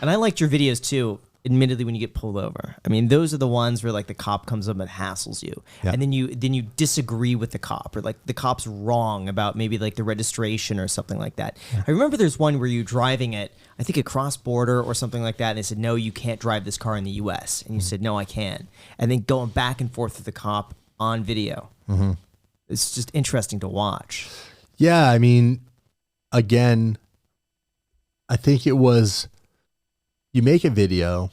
And I liked your videos too. Admittedly, when you get pulled over, I mean, those are the ones where like the cop comes up and hassles you, and then you disagree with the cop, or like the cop's wrong about maybe like the registration or something like that. I remember there's one where you're driving it, I think a cross border or something like that, and they said, no, you can't drive this car in the U.S. And you said, no, I can. And then going back and forth with the cop on video. It's just interesting to watch. Yeah, I mean, again, I think it was, you make a video,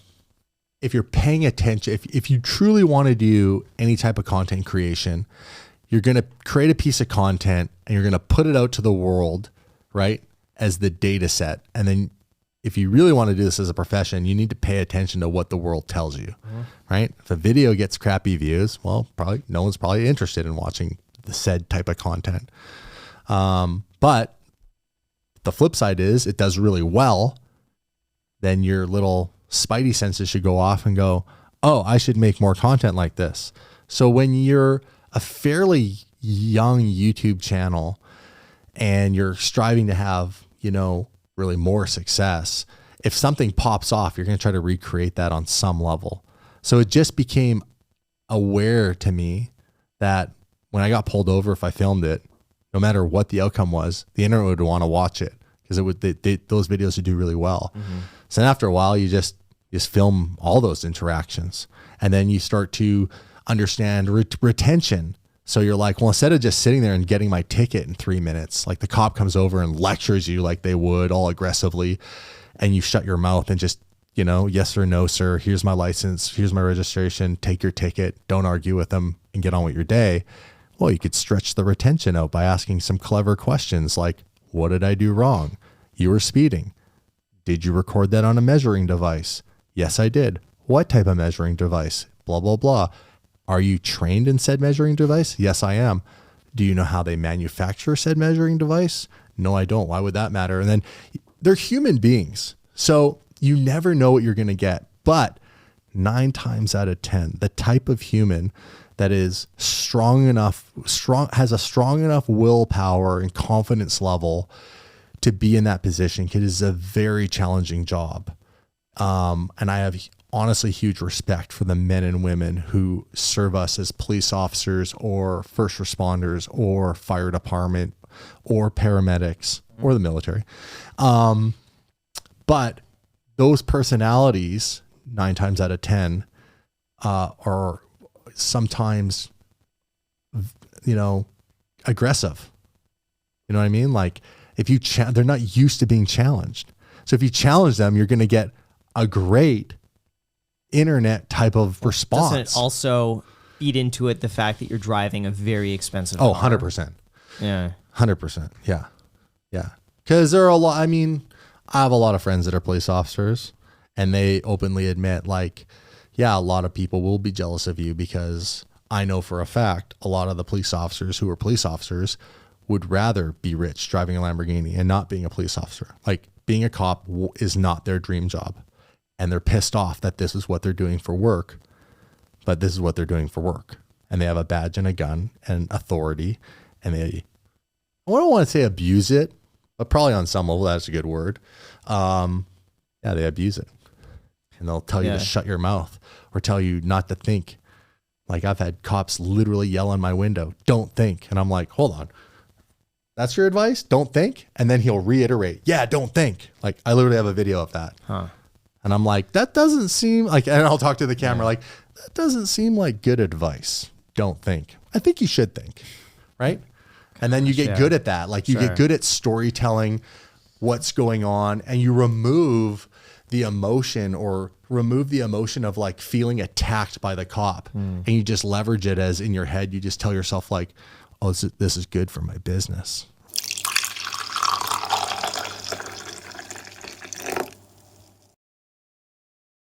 if you're paying attention, if you truly want to do any type of content creation, you're going to create a piece of content and you're going to put it out to the world, right, as the data set. And then if you really want to do this as a profession, you need to pay attention to what the world tells you, right? If a video gets crappy views, well, probably no one's probably interested in watching the said type of content. But the flip side is it does really well, then your little spidey senses should go off and go, oh, I should make more content like this. So when you're a fairly young YouTube channel and you're striving to have, you know, really more success, if something pops off, you're going to try to recreate that on some level. So it just became aware to me that when I got pulled over, if I filmed it, no matter what the outcome was, the internet would want to watch it because it would, those videos would do really well. So then after a while, you just film all those interactions, and then you start to understand retention. So you're like, well, instead of just sitting there and getting my ticket in 3 minutes, like the cop comes over and lectures you like they would all aggressively, and you shut your mouth and just, you know, yes or no, sir, here's my license, here's my registration, take your ticket, don't argue with them and get on with your day. Well, you could stretch the retention out by asking some clever questions like, what did I do wrong? You were speeding. Did you record that on a measuring device? Yes, I did. What type of measuring device? Blah, blah, blah. Are you trained in said measuring device? Yes, I am. Do you know how they manufacture said measuring device? No, I don't. Why would that matter? And then they're human beings. So you never know what you're going to get. But 9 times out of 10, the type of human that is has a strong enough willpower and confidence level to be in that position, it is a very challenging job. And I have honestly huge respect for the men and women who serve us as police officers or first responders or fire department or paramedics or the military. But those personalities, 9 times out of 10, are sometimes, you know, aggressive. You know what I mean? Like if you, they're not used to being challenged. So if you challenge them, you're going to get a great internet type of response. Doesn't it also feed into it the fact that you're driving a very expensive car? 100%. Yeah. 100%. Yeah. Yeah. Because there are a lot, I mean, I have a lot of friends that are police officers, and they openly admit, like, yeah, a lot of people will be jealous of you because I know for a fact a lot of the police officers who are police officers would rather be rich driving a Lamborghini and not being a police officer. Like being a cop is not their dream job. And they're pissed off that this is what they're doing for work, but this is what they're doing for work. And they have a badge and a gun and authority, and they, I don't want to say abuse it, but probably on some level, that's a good word. Yeah, they abuse it. And they'll tell you to shut your mouth or tell you not to think. Like I've had cops literally yell on my window, don't think. And I'm like, hold on. That's your advice? Don't think? And then he'll reiterate, yeah, don't think. Like I literally have a video of that. And I'm like, that doesn't seem like, and I'll talk to the camera like, that doesn't seem like good advice. Don't think. I think you should think, right? And then you get good at that. Like you get good at storytelling what's going on, and you remove the emotion of like feeling attacked by the cop, and you just leverage it as in your head. You just tell yourself like, oh, this is good for my business.